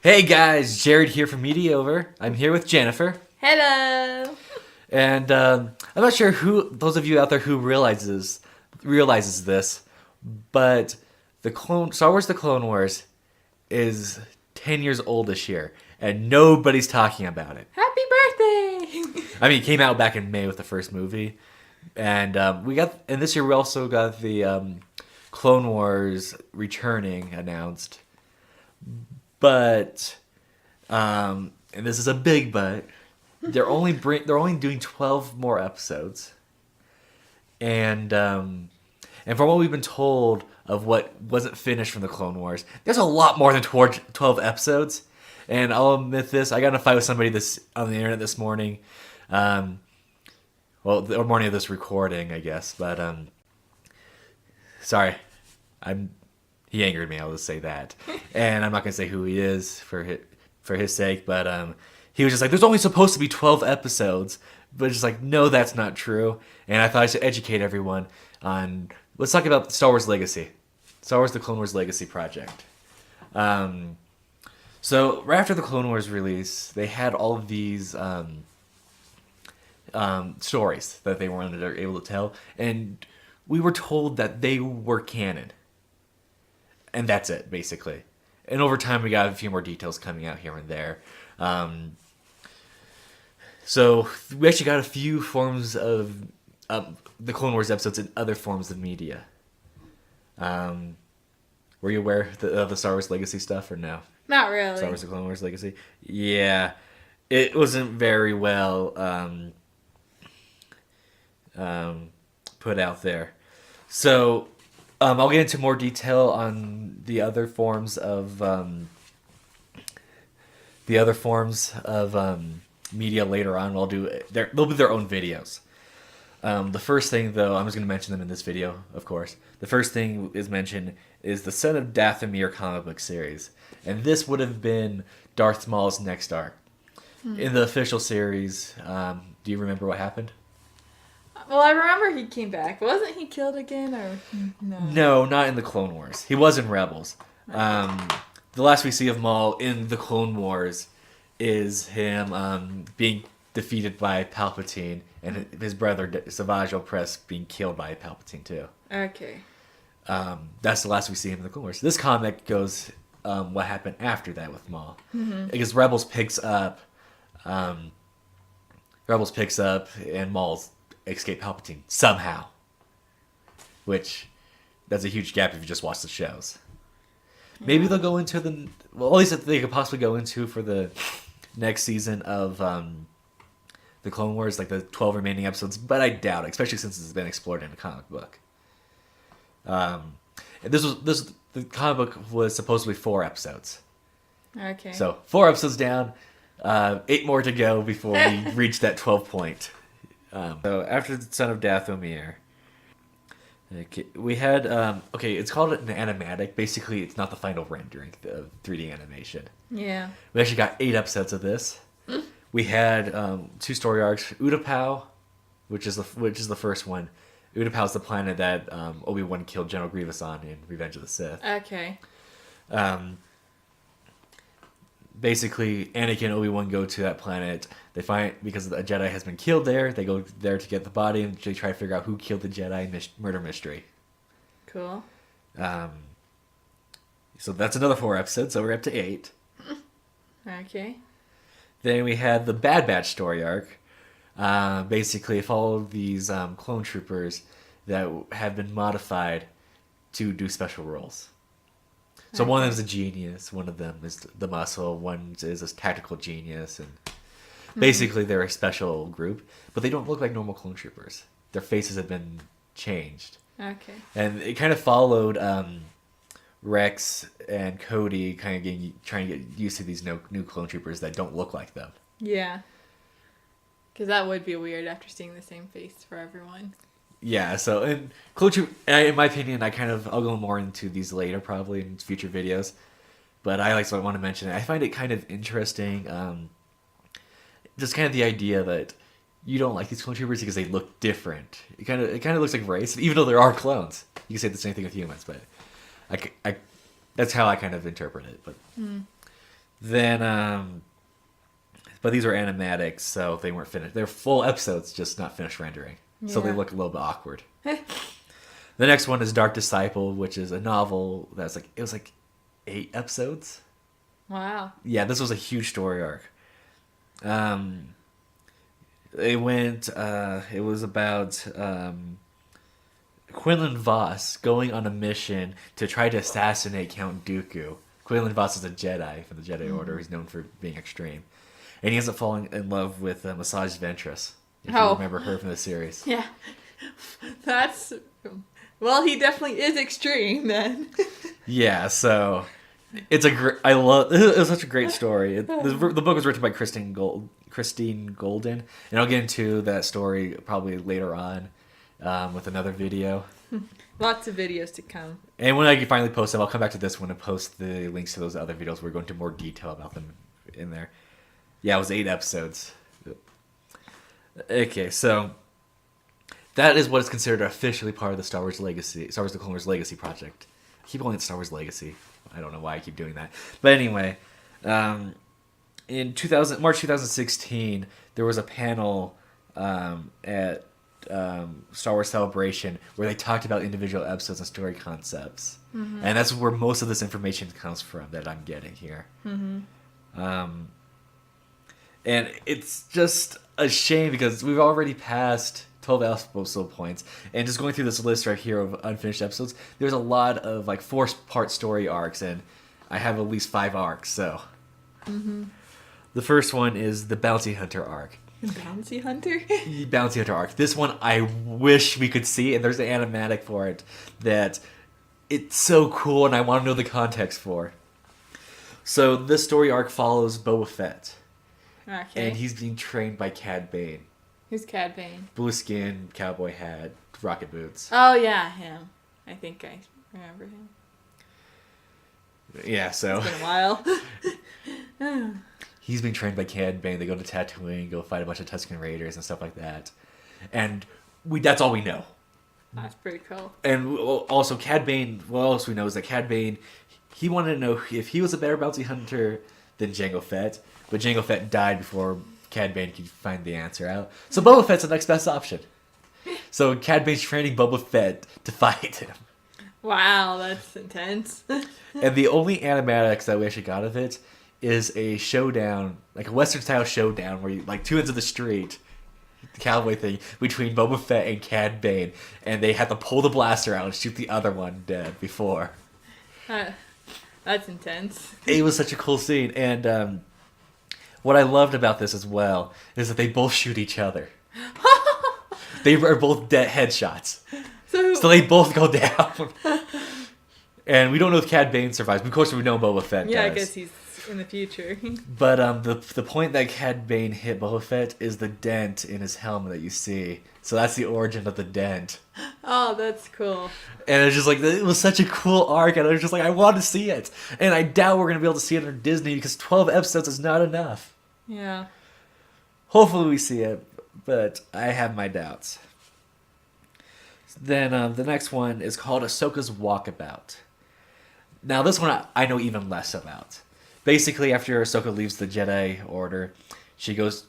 Hey guys, Jared here from Mediaover. I'm here with Jennifer. Hello. And I'm not sure who those of you out there who realizes this, but Star Wars: The Clone Wars is 10 years old this year, and nobody's talking about it. Happy birthday. I mean, it came out back in May with the first movie, and and this year we also got the Clone Wars returning announced, but and this is a big but. They're only doing 12 more episodes, and from what we've been told of what wasn't finished from the Clone Wars, there's a lot more than 12 episodes. And I'll admit this: I got in a fight with somebody on the internet this morning. Well, the morning of this recording, I guess. But sorry, he angered me. I'll just say that, and I'm not gonna say who he is for his sake, but he was just like, there's only supposed to be 12 episodes. But it's just like, no, that's not true. And I thought I should educate everyone on... Let's talk about Star Wars Legacy. Star Wars: The Clone Wars Legacy project. So right after the Clone Wars release, they had all of these stories that they weren't able to tell. And we were told that they were canon. And that's it, basically. And over time, we got a few more details coming out here and there. So we actually got a few forms of the Clone Wars episodes in other forms of media. Were you aware of the Star Wars Legacy stuff or no? Not really. Star Wars: The Clone Wars Legacy? Yeah. It wasn't very well put out there. So I'll get into more detail on the other forms of media later on. They'll be their own videos. The first thing, though, I'm just going to mention them in this video, of course. The first thing is mentioned is the Son of Dathomir comic book series, and this would have been Darth Maul's next arc. In the official series, do you remember what happened? Well, I remember he came back. Wasn't he killed again, or no? No, not in the Clone Wars. He was in Rebels. The last we see of Maul in the Clone Wars is him being defeated by Palpatine, and his brother Savage Opress being killed by Palpatine too. Okay. That's the last we see him in the Clone Wars. This comic goes what happened after that with Maul, because Rebels picks up, and Maul's escaped Palpatine somehow, which that's a huge gap if you just watch the shows. Maybe they'll go into at least they could possibly go into for the next season of the Clone Wars, like the 12 remaining episodes, but I doubt it, especially since it's been explored in a comic book. And the comic book was supposedly 4 episodes. Okay. So 4 episodes down, 8 more to go before we reach that 12 point. So after the Son of Dathomir, we had it's called an animatic. Basically, it's not the final rendering of 3D animation. Yeah. We actually got 8 episodes of this. We had 2 story arcs. Utapau, which is the first one. Utapau is the planet that Obi-Wan killed General Grievous on in Revenge of the Sith. Okay. Basically, Anakin and Obi-Wan go to that planet. They find, because a Jedi has been killed there, they go there to get the body, and they try to figure out who killed the Jedi. Murder mystery. Cool. So that's another 4 episodes, so we're up to 8. Okay. Then we had the Bad Batch story arc. Basically, it followed these clone troopers that have been modified to do special roles. So one of them is a genius, one of them is the muscle, one is a tactical genius, and basically they're a special group, but they don't look like normal clone troopers. Their faces have been changed. Okay. And it kind of followed Rex and Cody kind of trying to get used to these new clone troopers that don't look like them. Yeah. Because that would be weird after seeing the same face for everyone. Yeah, so in Clone Troop, in my opinion, I'll go more into these later probably in future videos, but I want to mention it. I find it kind of interesting, just kind of the idea that you don't like these clone troopers because they look different. It kind of looks like race, even though there are clones. You can say the same thing with humans, but that's how I kind of interpret it. But Then, but these were animatics, so they weren't finished. They're full episodes, just not finished rendering. So they Yeah. look a little bit awkward. The next one is Dark Disciple, which is a novel that's like, it was like 8 episodes. Wow. Yeah, this was a huge story arc. It was about Quinlan Voss going on a mission to try to assassinate Count Dooku. Quinlan Voss is a Jedi from the Jedi Order. He's known for being extreme. And he ends up falling in love with Massage Ventress, if you Oh. remember her from the series. Yeah. That's. Well, he definitely is extreme then. Yeah, so it's a great. I love. It was such a great story. The book was written by Christine Golden, and I'll get into that story probably later on with another video. Lots of videos to come. And when I can finally post them, I'll come back to this one and post the links to those other videos. We're going into more detail about them in there. Yeah, it was 8 episodes. Okay, so that is what is considered officially part of the Star Wars Legacy, Star Wars: The Clone Wars Legacy project. I keep calling it Star Wars Legacy. I don't know why I keep doing that. But anyway, in March 2016, there was a panel at Star Wars Celebration where they talked about individual episodes and story concepts. And that's where most of this information comes from that I'm getting here. And it's just a shame because we've already passed 12 episode points. And just going through this list right here of unfinished episodes, there's a lot of like 4-part story arcs, and I have at least 5 arcs, so. The first one is the Bounty Hunter arc. Bouncy Hunter? Bounty Hunter arc. This one I wish we could see, and there's an animatic for it that it's so cool and I want to know the context for. So this story arc follows Boba Fett, Okay. and he's being trained by Cad Bane. Who's Cad Bane? Blue skin, cowboy hat, rocket boots. Oh, yeah, him. I think I remember him. Yeah, so It's been a while. he's being trained by Cad Bane. They go to Tatooine, go fight a bunch of Tusken Raiders and stuff like that. And that's all we know. That's pretty cool. And also, Cad Bane, what else we know is that Cad Bane, he wanted to know if he was a better bounty hunter than Jango Fett, but Jango Fett died before Cad Bane could find the answer out. So Boba Fett's the next best option. So Cad Bane's training Boba Fett to fight him. Wow, that's intense. And the only animatics that we actually got of it is a showdown, like a Western-style showdown where you, like, 2 ends of the street, the cowboy thing, between Boba Fett and Cad Bane, and they had to pull the blaster out and shoot the other one dead before. That's intense. It was such a cool scene, and what I loved about this as well is that they both shoot each other. They are both dead headshots, so they both go down. And we don't know if Cad Bane survives. Of course, we know Boba Fett Yeah, does. I guess he's in the future. But the point that Cad Bane hit Boba Fett is the dent in his helmet that you see. So that's the origin of the dent. Oh, that's cool. And it was just like, it was such a cool arc, and I was just like, I want to see it. And I doubt we're going to be able to see it on Disney because 12 episodes is not enough. Yeah. Hopefully we see it, but I have my doubts. Then the next one is called Ahsoka's Walkabout. Now this one I know even less about. Basically, after Ahsoka leaves the Jedi Order, she has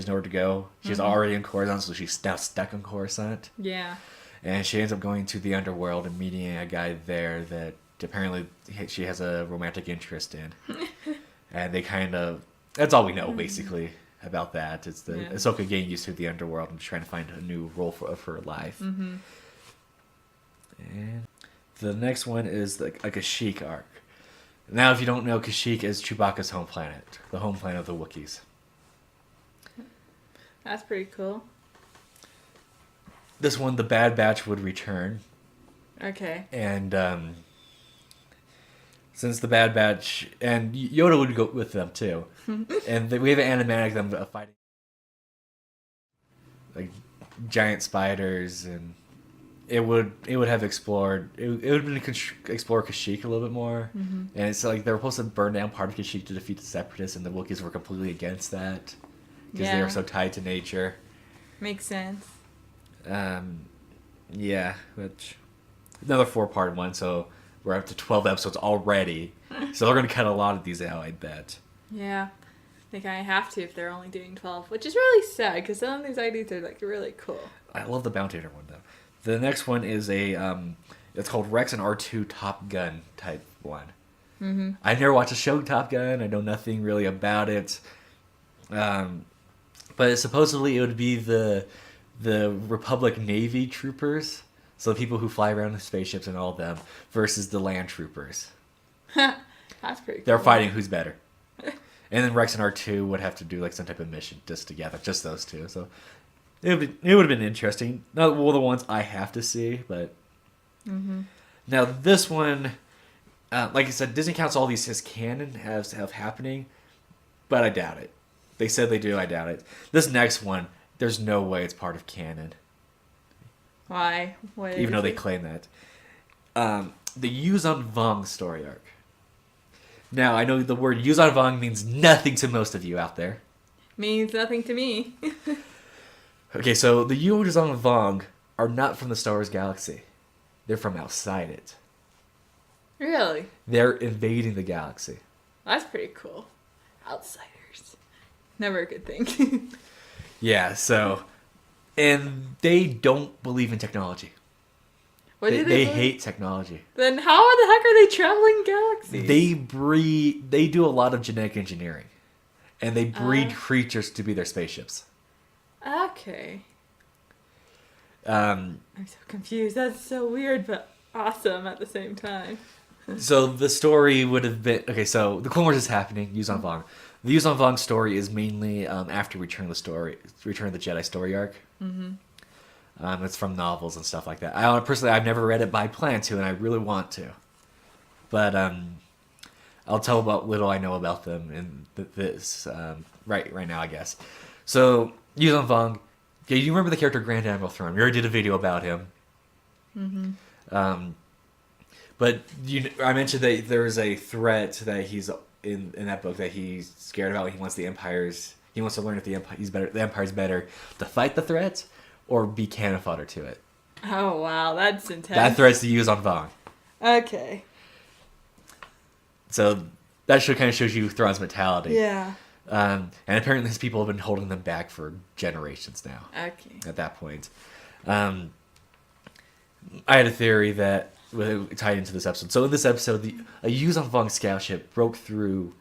nowhere to go. She's already in Coruscant, so she's now stuck in Coruscant. Yeah. And she ends up going to the underworld and meeting a guy there that apparently she has a romantic interest in. And they kind of... That's all we know, basically, about that. It's the Ahsoka getting used to the underworld and trying to find a new role of her life. Mm-hmm. And the next one is like a Kashyyyk arc. Now, if you don't know, Kashyyyk is Chewbacca's home planet. The home planet of the Wookiees. That's pretty cool. This one, the Bad Batch would return. Okay. And since the Bad Batch... And Yoda would go with them, too. And we have an animatic of them fighting like giant spiders, and it would have explored... It would have been explore Kashyyyk a little bit more. Mm-hmm. And it's like they were supposed to burn down part of Kashyyyk to defeat the Separatists, and the Wookiees were completely against that. Because they were so tied to nature. Makes sense. Yeah, which... Another 4-part one, so We're up to 12 episodes already. So they're going to cut a lot of these out, I bet. Yeah. They kind of have to if they're only doing 12, which is really sad because some of these ideas are like really cool. I love the Bounty Hunter one, though. The next one is it's called Rex and R2 Top Gun type one. Mm-hmm. I've never watched a show Top Gun. I know nothing really about it. But supposedly it would be the Republic Navy troopers, so the people who fly around in spaceships and all of them, versus the land troopers. That's pretty cool. They're fighting who's better. And then Rex and R2 would have to do like some type of mission just together, just those two. So it would have been interesting. Not all the ones I have to see, but now this one, like I said, Disney counts all these as canon as happening, but I doubt it. They said they do, I doubt it. This next one, there's no way it's part of canon. Why? What Even though they claim that. The Yuzon Vong story arc. Now, I know the word Yuzon Vong means nothing to most of you out there. Means nothing to me. Okay, so the Yuzon Vong are not from the Star Wars galaxy. They're from outside it. Really? They're invading the galaxy. That's pretty cool. Outsiders. Never a good thing. Yeah, so... And they don't believe in technology. What do They believe? hate technology. Then how the heck are they traveling galaxies? They do a lot of genetic engineering. And they breed creatures to be their spaceships. Okay. Um, I'm so confused. That's so weird, but awesome at the same time. so the story would have been... Okay, so the Clone Wars is happening, Yuzon Vong. The Yuzon Vong story is mainly after Return of the Jedi story arc. Mm-hmm. It's from novels and stuff like that. I've never read it, but I plan to, and I really want to. But I'll tell about little I know about them in this right now, I guess. So Yuzon Vong, yeah, you remember the character Grand Admiral Thrawn? We already did a video about him. Mm-hmm. But I mentioned that there is a threat that he's in that book that he's scared about. He wants the Empire's. He wants to learn if the Empire's better to fight the threat or be cannon fodder to it. Oh wow, that's intense. That threat's to use on Vong. Okay. So that kind of shows you Thrawn's mentality. Yeah. And apparently these people have been holding them back for generations now. Okay. At that point. I had a theory that tied into this episode. So in this episode, a Yuzon Vong scout ship broke through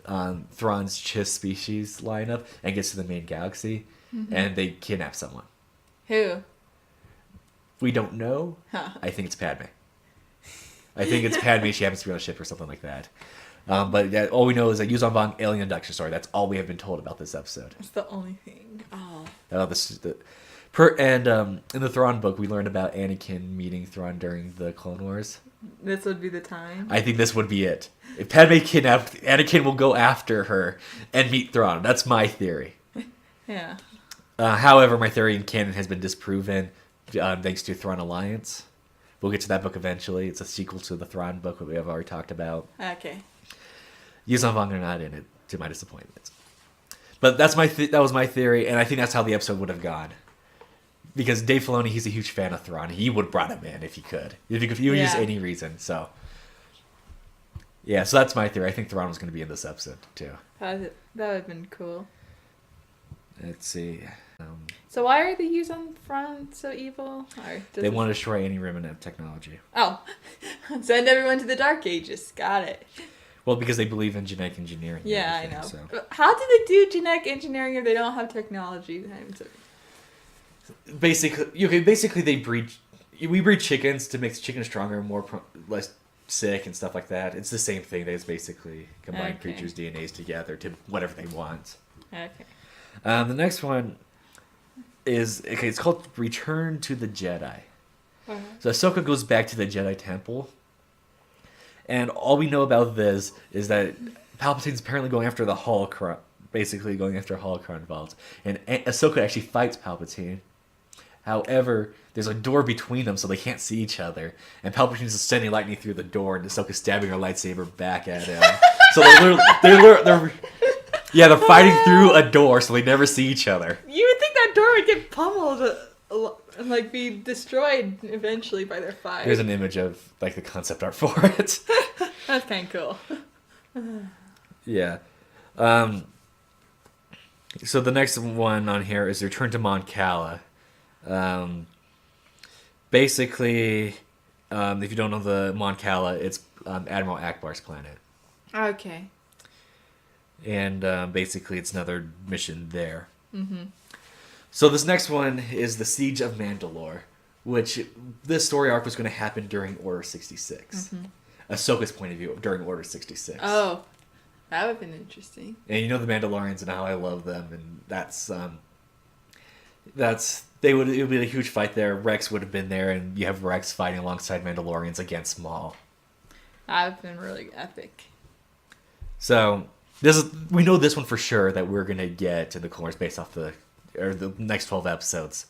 Thrawn's Chiss species lineup and gets to the main galaxy, and they kidnap someone. Who? We don't know. Huh. I think it's Padme. I think it's Padme. She happens to be on a ship or something like that. But all we know is a Yuzon Vong alien abduction story. That's all we have been told about this episode. That's the only thing. Oh. In the Thrawn book, we learned about Anakin meeting Thrawn during the Clone Wars. This would be the time. I think this would be it. If Padme kidnapped, Anakin will go after her and meet Thrawn. That's my theory. Yeah. However, my theory in canon has been disproven thanks to Thrawn Alliance. We'll get to that book eventually. It's a sequel to the Thrawn book that we have already talked about. Okay. Yuzon Vong are not in it, to my disappointment. But that was my theory, and I think that's how the episode would have gone. Because Dave Filoni, he's a huge fan of Thrawn. He would have brought him in if he could. If he would use any reason. So, yeah, so that's my theory. I think Thrawn was going to be in this episode, too. That would have been cool. Let's see. So why are the Yuzon Vong so evil? They want to destroy any remnant of technology. Oh. Send everyone to the Dark Ages. Got it. Well, because they believe in genetic engineering. Yeah, I know. So. How do they do genetic engineering if they don't have technology? Basically, they breed. We breed chickens to make the chicken stronger, less sick, and stuff like that. It's the same thing. They just basically combine creatures' DNAs together to whatever they want. Okay. The next one is it's called Return to the Jedi. Uh-huh. So Ahsoka goes back to the Jedi Temple, and all we know about this is that Palpatine's apparently going after the Holocron, basically going after a Holocron vault, and Ahsoka actually fights Palpatine. However, there's a door between them, so they can't see each other. And Palpatine's just sending lightning through the door, and Ahsoka's stabbing her lightsaber back at him. So they're fighting through a door, so they never see each other. You would think that door would get pummeled and like be destroyed eventually by their fire. Here's an image of like the concept art for it. That's kind of cool. Yeah. So the next one on here is Return to Mon Cala. Basically, if you don't know the Mon Cala, it's Admiral Akbar's planet. Okay. And basically it's another mission there. Mm-hmm. So this next one is the Siege of Mandalore, which this story arc was going to happen during Order 66. Ahsoka's point of view during Order 66. Oh, that would have been interesting. And you know the Mandalorians and how I love them, and it would be a huge fight there. Rex would have been there, and you have Rex fighting alongside Mandalorians against Maul. That would have been really epic. So we know this one for sure that we're gonna get in the Clone Wars based off the next 12 episodes.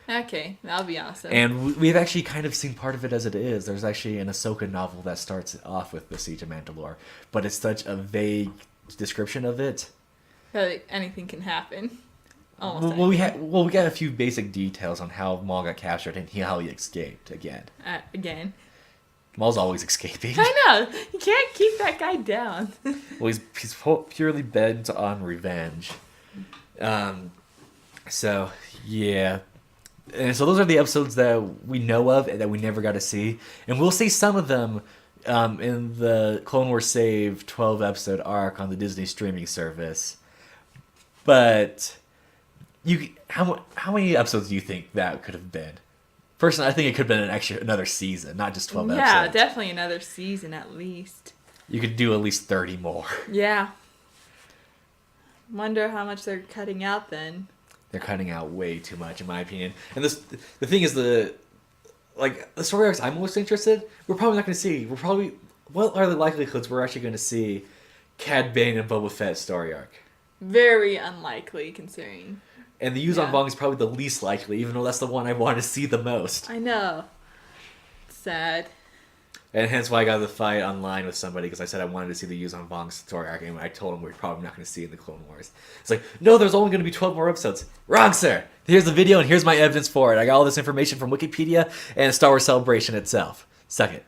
Okay, that'll be awesome. And we've actually kind of seen part of it as it is. There's actually an Ahsoka novel that starts off with the Siege of Mandalore, but it's such a vague description of it. Like anything can happen. Almost. We got a few basic details on how Maul got captured and how he escaped again. Again. Maul's always escaping. I know. You can't keep that guy down. Well, he's purely bent on revenge. So yeah. And so those are the episodes that we know of and that we never got to see. And we'll see some of them in the Clone Wars Save 12 episode arc on the Disney streaming service. But how many episodes do you think that could have been? Personally, I think it could have been another season, not just 12 episodes. Yeah, definitely another season at least. You could do at least 30 more. Yeah. Wonder how much they're cutting out then. They're cutting out way too much, in my opinion. And the thing is, the story arcs I'm most interested, we're probably not going to see. What are the likelihoods we're actually going to see Cad Bane and Boba Fett story arc? Very unlikely, considering. And the Yuuzhan Vong is probably the least likely, even though that's the one I want to see the most. I know. Sad. And hence why I got the fight online with somebody, because I said I wanted to see the Yuuzhan Vong story arc, and I told him we're probably not going to see it in the Clone Wars. It's like, no, there's only going to be 12 more episodes. Wrong, sir! Here's the video, and here's my evidence for it. I got all this information from Wikipedia and Star Wars Celebration itself. Suck it.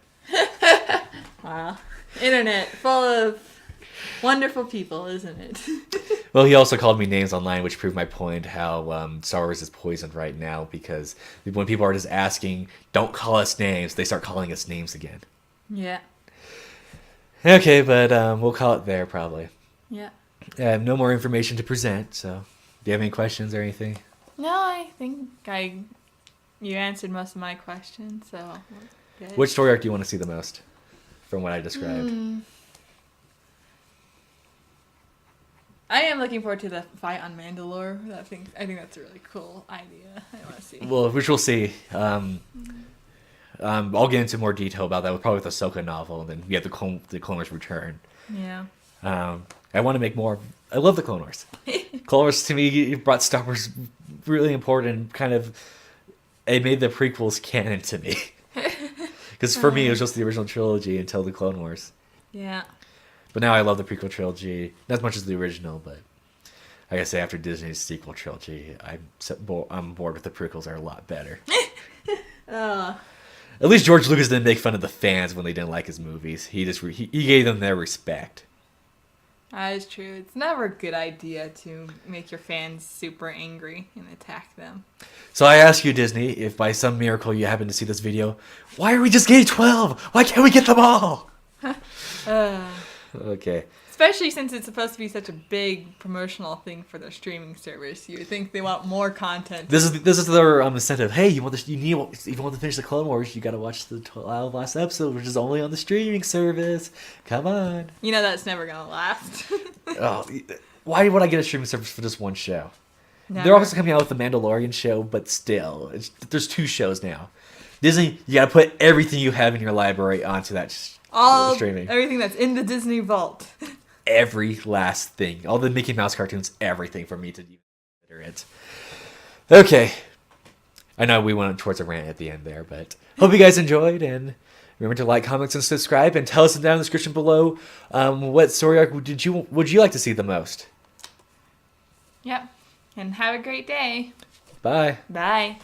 Wow. Internet full of wonderful people, isn't it? Well, he also called me names online, which proved my point how Star Wars is poisoned right now, because when people are just asking, don't call us names, they start calling us names again. Yeah. Okay, but we'll call it there, probably. Yeah. I have no more information to present, so do you have any questions or anything? No, I think you answered most of my questions, so good. Which story arc do you want to see the most from what I described? I am looking forward to the fight on Mandalore. I think that's a really cool idea. I want to see. Well, which we'll see. I'll get into more detail about that, probably with the Ahsoka novel, and then we have the Clone Wars Return. Yeah. I want to make more. I love the Clone Wars. Clone Wars, to me, brought Star Wars really important, kind of, it made the prequels canon to me. Because for me, it was just the original trilogy until the Clone Wars. Yeah. But now I love the prequel trilogy, not as much as the original, but I gotta say, after Disney's sequel trilogy, I'm bored with the prequels. Are a lot better. At least George Lucas didn't make fun of the fans when they didn't like his movies. He just he gave them their respect. That is true. It's never a good idea to make your fans super angry and attack them. So I ask you, Disney, if by some miracle you happen to see this video, why are we just getting 12? Why can't we get them all? Okay. Especially since it's supposed to be such a big promotional thing for their streaming service, you would think they want more content. This is their incentive. Hey, if you want to finish the Clone Wars, you got to watch the 12 last episode, which is only on the streaming service. Come on. You know that's never gonna last. Why would I get a streaming service for just one show? Never. They're also coming out with the Mandalorian show, but still, there's 2 shows now. Disney, you got to put everything you have in your library onto that streaming. Everything that's in the Disney vault. Every last thing. All the Mickey Mouse cartoons, everything for me to consider it. Okay. I know we went towards a rant at the end there, but hope you guys enjoyed, and remember to like, comment, and subscribe, and tell us down in the description below what story arc would you like to see the most. Yep. And have a great day. Bye. Bye.